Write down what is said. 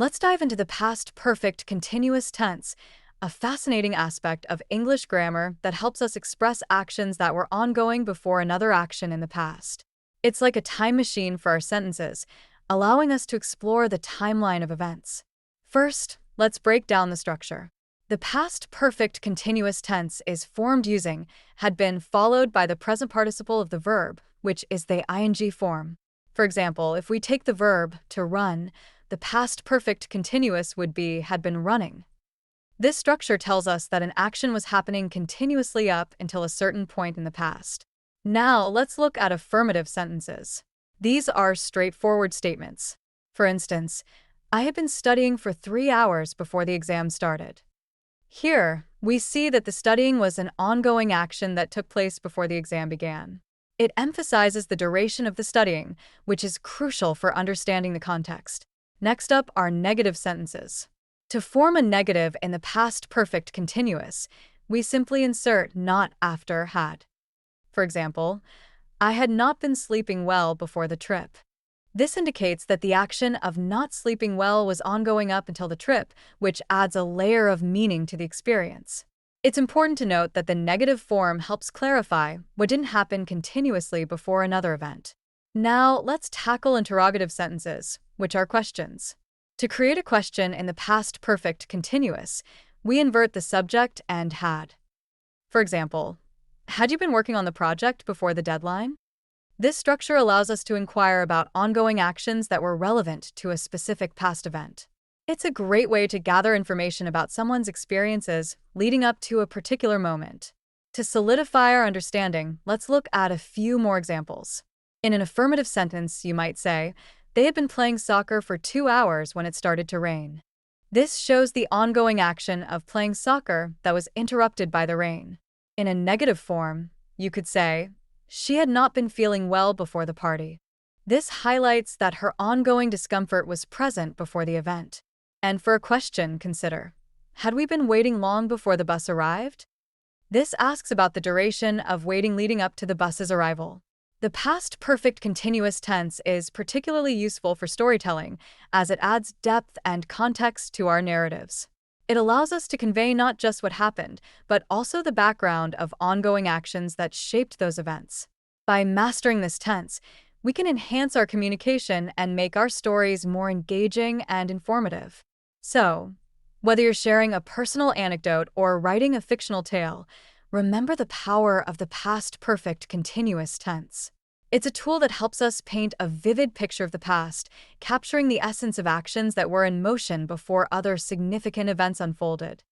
Let's dive into the past perfect continuous tense, a fascinating aspect of English grammar that helps us express actions that were ongoing before another action in the past. It's like a time machine for our sentences, allowing us to explore the timeline of events. First, let's break down the structure. The past perfect continuous tense is formed using had been followed by the present participle of the verb, which is the ing form. For example, if we take the verb to run, the past perfect continuous would be had been running. This structure tells us that an action was happening continuously up until a certain point in the past. Now, let's look at affirmative sentences. These are straightforward statements. For instance, I had been studying for 3 hours before the exam started. Here, we see that the studying was an ongoing action that took place before the exam began. It emphasizes the duration of the studying, which is crucial for understanding the context. Next up are negative sentences. To form a negative in the past perfect continuous, we simply insert not after had. For example, I had not been sleeping well before the trip. This indicates that the action of not sleeping well was ongoing up until the trip, which adds a layer of meaning to the experience. It's important to note that the negative form helps clarify what didn't happen continuously before another event. Now, let's tackle interrogative sentences, which are questions. To create a question in the past perfect continuous, we invert the subject and had. For example, had you been working on the project before the deadline? This structure allows us to inquire about ongoing actions that were relevant to a specific past event. It's a great way to gather information about someone's experiences leading up to a particular moment. To solidify our understanding, let's look at a few more examples. In an affirmative sentence, you might say, they had been playing soccer for 2 hours when it started to rain. This shows the ongoing action of playing soccer that was interrupted by the rain. In a negative form, you could say, she had not been feeling well before the party. This highlights that her ongoing discomfort was present before the event. And for a question, consider, had we been waiting long before the bus arrived? This asks about the duration of waiting leading up to the bus's arrival. The past perfect continuous tense is particularly useful for storytelling as it adds depth and context to our narratives. It allows us to convey not just what happened, but also the background of ongoing actions that shaped those events. By mastering this tense, we can enhance our communication and make our stories more engaging and informative. So, whether you're sharing a personal anecdote or writing a fictional tale, remember the power of the past perfect continuous tense. It's a tool that helps us paint a vivid picture of the past, capturing the essence of actions that were in motion before other significant events unfolded.